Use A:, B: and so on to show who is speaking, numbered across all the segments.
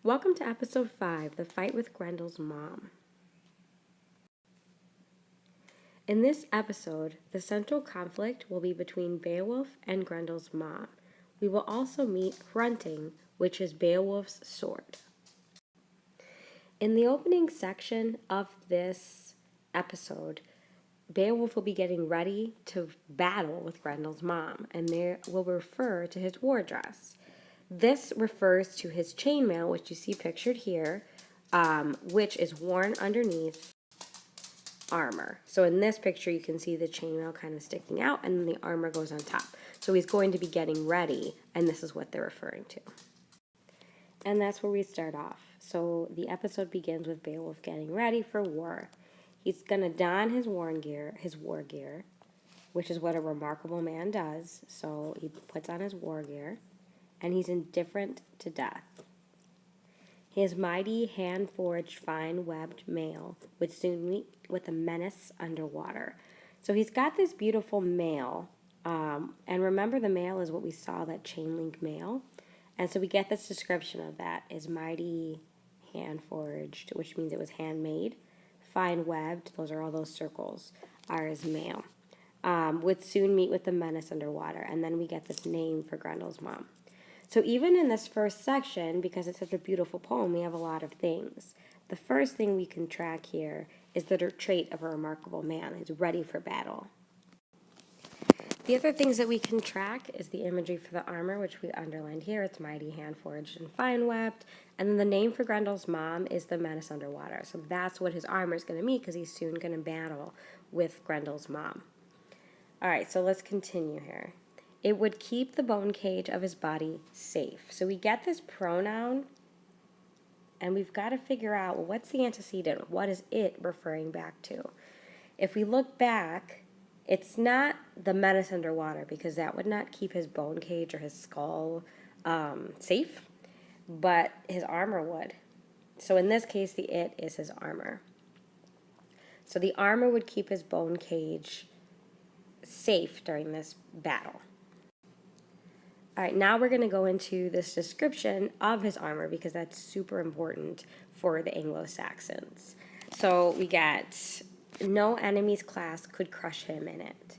A: Welcome to episode 5, The Fight with Grendel's Mom. In this episode, the central conflict will be between Beowulf and Grendel's mom. We will also meet Hrunting, which is Beowulf's sword. In the opening section of this episode, Beowulf will be getting ready to battle with Grendel's mom, and they will refer to his war dress. This refers to his chainmail, which you see pictured here, which is worn underneath armor. So in this picture, you can see the chainmail kind of sticking out, and then the armor goes on top. So he's going to be getting ready, and this is what they're referring to. And that's where we start off. So the episode begins with Beowulf getting ready for war. He's going to don his war gear, which is what a remarkable man does. So he puts on his war gear, and he's indifferent to death. His mighty, hand-forged, fine-webbed mail would soon meet with a menace underwater. So he's got this beautiful mail, and remember the mail is what we saw, that chain link mail. And so we get this description of that is mighty, hand-forged, which means it was handmade, fine-webbed, those are all those circles, are his mail. Would soon meet with the menace underwater, and then we get this name for Grendel's mom. So even in this first section, because it's such a beautiful poem, we have a lot of things. The first thing we can track here is the trait of a remarkable man who's ready for battle. The other things that we can track is the imagery for the armor, which we underlined here. It's mighty, hand-forged, and fine-webbed. And then the name for Grendel's mom is the menace underwater. So that's what his armor is going to mean, because he's soon going to battle with Grendel's mom. All right, so let's continue here. It would keep the bone cage of his body safe. So we get this pronoun, and we've got to figure out, well, what's the antecedent? What is it referring back to? If we look back, it's not the menace underwater, because that would not keep his bone cage or his skull safe, but his armor would. So in this case, the it is his armor. So the armor would keep his bone cage safe during this battle. All right, now we're going to go into this description of his armor, because that's super important for the Anglo-Saxons. So we get, no enemy's class could crush him in it.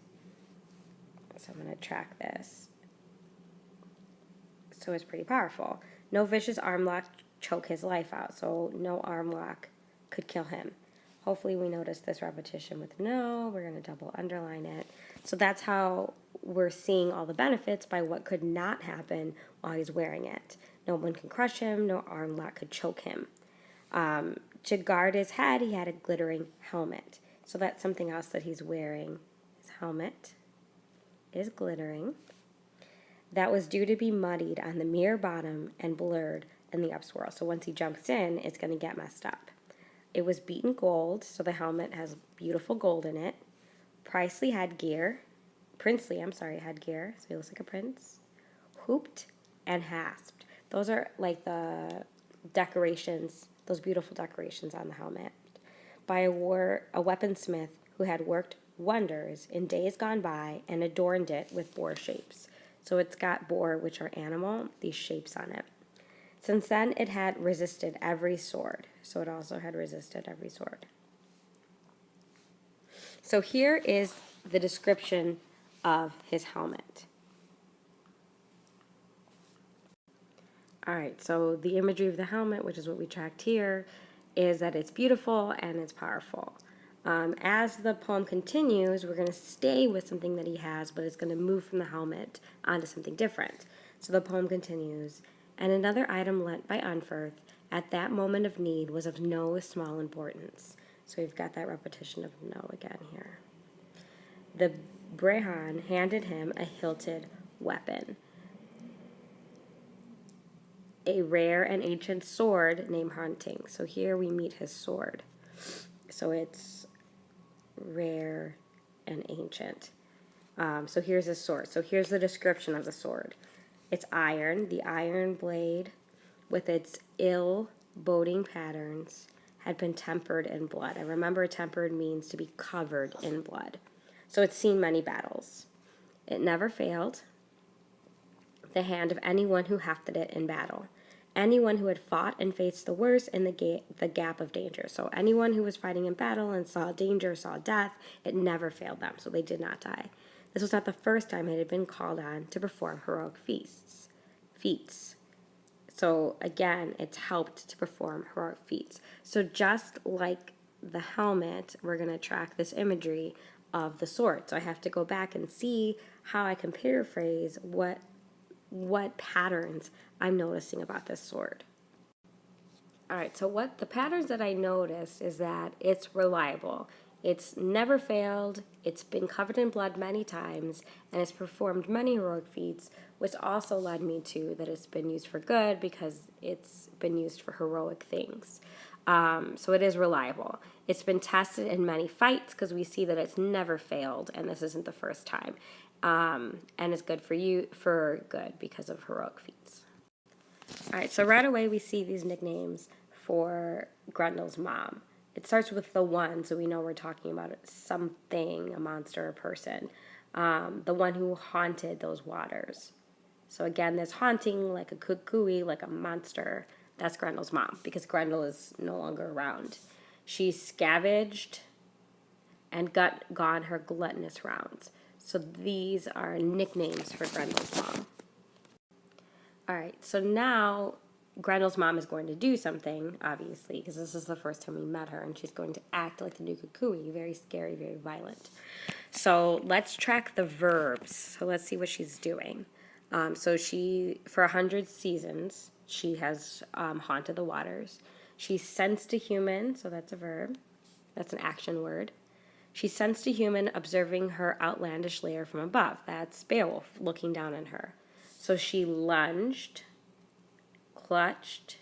A: So I'm going to track this. So it's pretty powerful. No vicious arm lock choke his life out. So no arm lock could kill him. Hopefully we notice this repetition with no. We're going to double underline it. So that's how we're seeing all the benefits by what could not happen while he's wearing it. No one can crush him. No arm lock could choke him. To guard his head, he had a glittering helmet. So that's something else that he's wearing. His helmet is glittering. That was due to be muddied on the mere bottom and blurred in the upswirl. So once he jumps in, it's going to get messed up. It was beaten gold, so the helmet has beautiful gold in it. Princely headgear, so he looks like a prince. Hooped and hasped. Those are like the decorations, those beautiful decorations on the helmet. By a weaponsmith who had worked wonders in days gone by and adorned it with boar shapes. So it's got boar, which are animal, these shapes on it. Since then, it had resisted every sword. So it also had resisted every sword. So here is the description of his helmet. All right, so the imagery of the helmet, which is what we tracked here, is that it's beautiful and it's powerful. As the poem continues, we're going to stay with something that he has, but it's going to move from the helmet onto something different. So the poem continues, and another item lent by Unferth at that moment of need was of no small importance. So we've got that repetition of no again here. The Brehon handed him a hilted weapon, a rare and ancient sword named Hrunting. So here we meet his sword. So it's rare and ancient. So here's his sword. So here's the description of the sword. It's iron. The iron blade, with its ill-boding patterns, had been tempered in blood. And remember, tempered means to be covered in blood. So it's seen many battles. It never failed the hand of anyone who hefted it in battle, anyone who had fought and faced the worst in the gap of danger. So anyone who was fighting in battle and saw danger, saw death, it never failed them, so they did not die. This was not the first time it had been called on to perform heroic feats. So again, it's helped to perform heroic feats. So just like the helmet, we're going to track this imagery of the sword. So I have to go back and see how I can paraphrase what patterns I'm noticing about this sword. All right, so what the patterns that I noticed is that it's reliable. It's never failed, it's been covered in blood many times, and it's performed many heroic feats, which also led me to that it's been used for good because it's been used for heroic things. So it is reliable. It's been tested in many fights because we see that it's never failed, and this isn't the first time. And it's good for good because of heroic feats. All right, so right away we see these nicknames for Grendel's mom. It starts with the one, so we know we're talking about something, a monster, a person. The one who haunted those waters. So again, this haunting, like a kukui, like a monster, that's Grendel's mom, because Grendel is no longer around. She scavenged and gone her gluttonous rounds. So these are nicknames for Grendel's mom. All right, so now Grendel's mom is going to do something, obviously, because this is the first time we met her, and she's going to act like the new Kukui, very scary, very violent. So let's track the verbs. So let's see what she's doing. So she, for 100 seasons, she has haunted the waters. She sensed a human, so that's a verb. That's an action word. She sensed a human observing her outlandish lair from above. That's Beowulf looking down on her. So she lunged, clutched,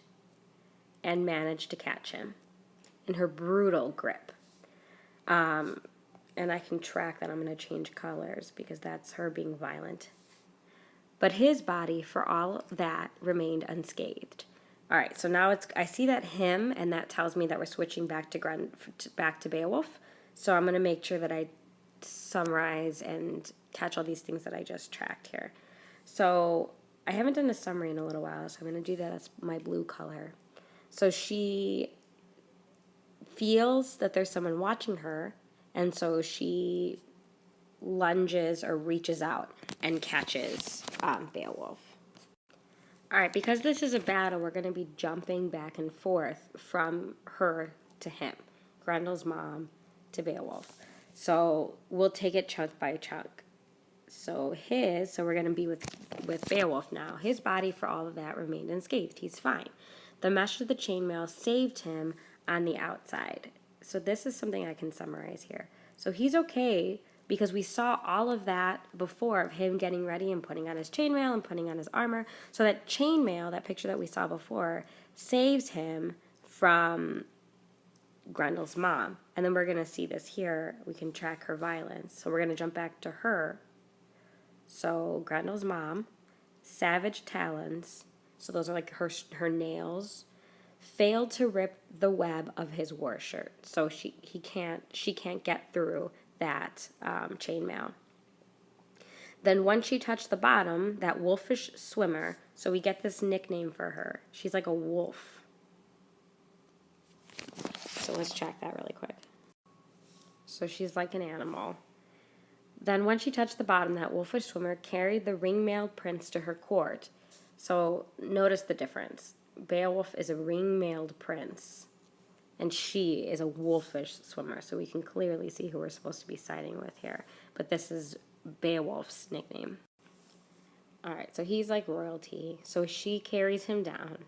A: and managed to catch him in her brutal grip. And I can track that. I'm going to change colors because that's her being violent. But his body, for all that, remained unscathed. All right, so now I see that him, and that tells me that we're switching back to Beowulf. So I'm going to make sure that I summarize and catch all these things that I just tracked here. So I haven't done a summary in a little while, so I'm going to do that as my blue color. So she feels that there's someone watching her, and so she lunges or reaches out and catches Beowulf. All right, because this is a battle, we're going to be jumping back and forth from her to him, Grendel's mom to Beowulf. So we'll take it chunk by chunk. So we're going to be with Beowulf now. His body, for all of that, remained unscathed. He's fine. The mesh of the chainmail saved him on the outside. So this is something I can summarize here. So he's okay because we saw all of that before of him getting ready and putting on his chainmail and putting on his armor. So that chainmail, that picture that we saw before, saves him from Grendel's mom. And then we're going to see this here. We can track her violence. So we're going to jump back to her. So Grendel's mom, savage talons, so those are like her nails, failed to rip the web of his war shirt. So she can't get through that chainmail. Then once she touched the bottom, that wolfish swimmer, so we get this nickname for her. She's like a wolf. So let's check that really quick. So she's like an animal. Then when she touched the bottom, that wolfish swimmer carried the ring-mailed prince to her court. So notice the difference. Beowulf is a ring-mailed prince, and she is a wolfish swimmer. So we can clearly see who we're supposed to be siding with here. But this is Beowulf's nickname. All right, so he's like royalty. So she carries him down,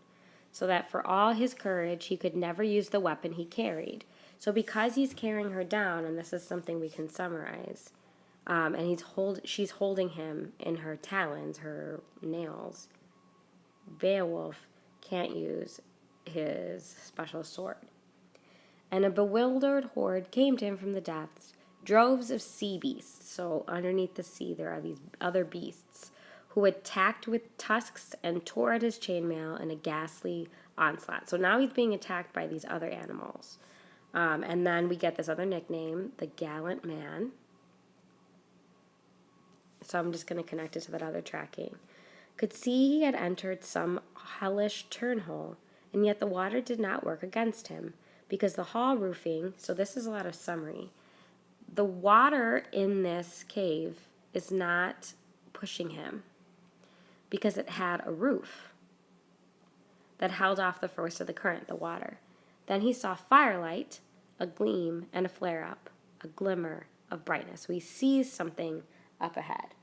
A: so that for all his courage, he could never use the weapon he carried. So because he's carrying her down, and this is something we can summarize, and she's holding him in her talons, her nails, Beowulf can't use his special sword. And a bewildered horde came to him from the depths, droves of sea beasts. So underneath the sea there are these other beasts who attacked with tusks and tore at his chainmail in a ghastly onslaught. So now he's being attacked by these other animals. And then we get this other nickname, the Gallant Man. So I'm just going to connect it to that other tracking. could see he had entered some hellish turnhole, and yet the water did not work against him, because the hall roofing, so this is a lot of summary, the water in this cave is not pushing him because it had a roof that held off the force of the current, the water. Then he saw firelight, a gleam, and a flare-up, a glimmer of brightness. So he sees something up ahead.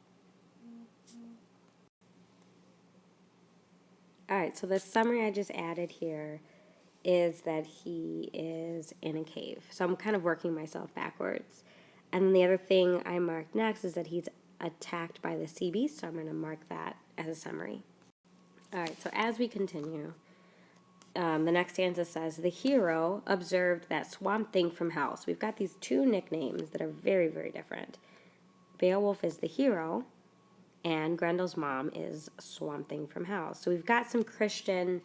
A: All right, so the summary I just added here is that he is in a cave. So I'm kind of working myself backwards. And the other thing I marked next is that he's attacked by the sea beast, so I'm going to mark that as a summary. All right, so as we continue, the next stanza says, the hero observed that swamp thing from hell. So we've got these two nicknames that are very, very different. Beowulf is the hero, and Grendel's mom is Swamp Thing from hell. So we've got some Christian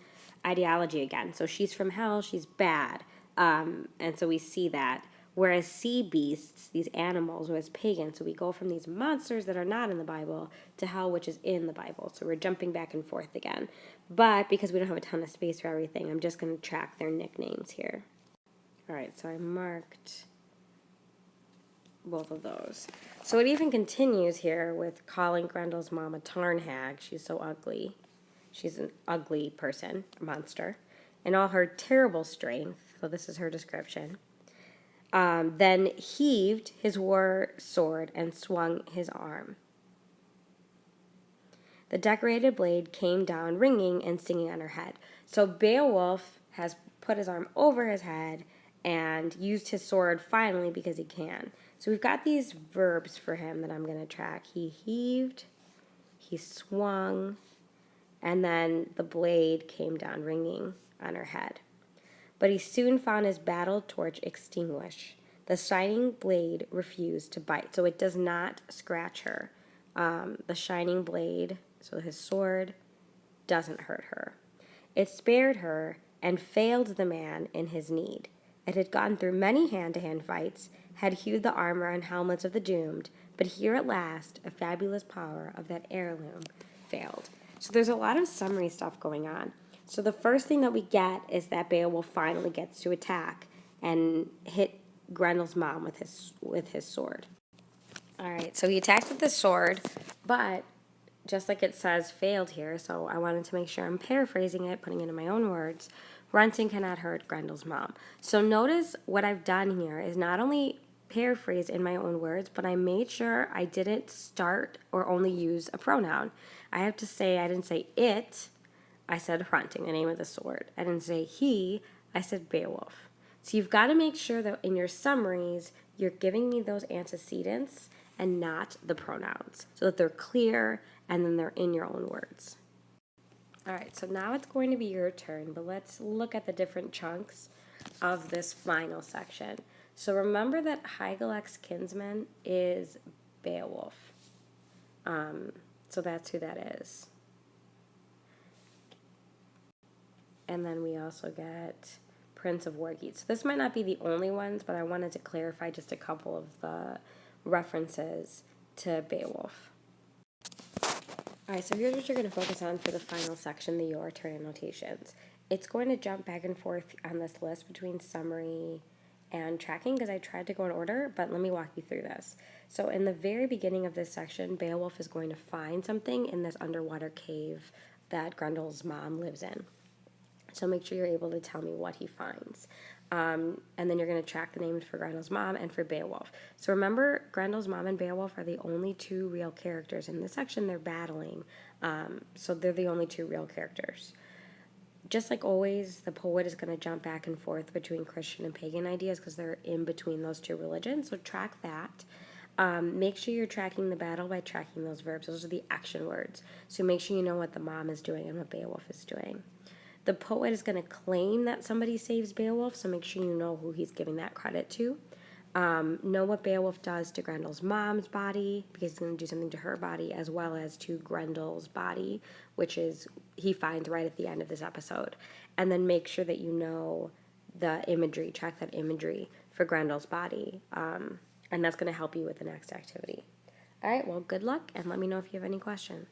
A: ideology again. So she's from hell, she's bad. And so we see that. Whereas sea beasts, these animals, was pagan. So we go from these monsters that are not in the Bible to hell, which is in the Bible. So we're jumping back and forth again. But because we don't have a ton of space for everything, I'm just going to track their nicknames here. All right, so I marked both of those. So it even continues here with calling Grendel's mom a tarn hag. She's so ugly. She's an ugly person, a monster. In all her terrible strength, so this is her description, then heaved his war sword and swung his arm. The decorated blade came down ringing and singing on her head. So Beowulf has put his arm over his head and used his sword finally because he can. So we've got these verbs for him that I'm going to track. He heaved, he swung, and then the blade came down ringing on her head. But he soon found his battle torch extinguished. The shining blade refused to bite, so it does not scratch her. The shining blade, so his sword, doesn't hurt her. It spared her and failed the man in his need. It had gone through many hand-to-hand fights, had hewed the armor and helmets of the doomed, but here at last a fabulous power of that heirloom failed. So there's a lot of summary stuff going on. So the first thing that we get is that Beowulf finally gets to attack and hit Grendel's mom with his sword. All right, so he attacks with the sword, but just like it says, failed here, so I wanted to make sure I'm paraphrasing it, putting it in my own words. Runting cannot hurt Grendel's mom. So notice what I've done here is not only paraphrase in my own words, but I made sure I didn't start or only use a pronoun. I have to say, I didn't say it, I said Hrunting, the name of the sword. I didn't say he, I said Beowulf. So you've got to make sure that in your summaries, you're giving me those antecedents and not the pronouns, so that they're clear and then they're in your own words. All right, so now it's going to be your turn, but let's look at the different chunks of this final section. So remember that Hygelac's kinsman is Beowulf. So that's who that is. And then we also get Prince of Wargeat. So this might not be the only ones, but I wanted to clarify just a couple of the references to Beowulf. All right, so here's what you're going to focus on for the final section, the Your Turn annotations. It's going to jump back and forth on this list between summary and tracking because I tried to go in order, but let me walk you through this. So in the very beginning of this section, Beowulf is going to find something in this underwater cave that Grendel's mom lives in. So make sure you're able to tell me what he finds. And then you're going to track the names for Grendel's mom and for Beowulf. So remember, Grendel's mom and Beowulf are the only two real characters. In this section, they're battling. So they're the only two real characters. Just like always, the poet is going to jump back and forth between Christian and pagan ideas because they're in between those two religions. So track that. Make sure you're tracking the battle by tracking those verbs. Those are the action words. So make sure you know what the mom is doing and what Beowulf is doing. The poet is going to claim that somebody saves Beowulf, so make sure you know who he's giving that credit to. Know what Beowulf does to Grendel's mom's body, because he's going to do something to her body, as well as to Grendel's body, which is he finds right at the end of this episode. And then make sure that you know the imagery, track that imagery for Grendel's body, and that's going to help you with the next activity. All right, well, good luck, and let me know if you have any questions.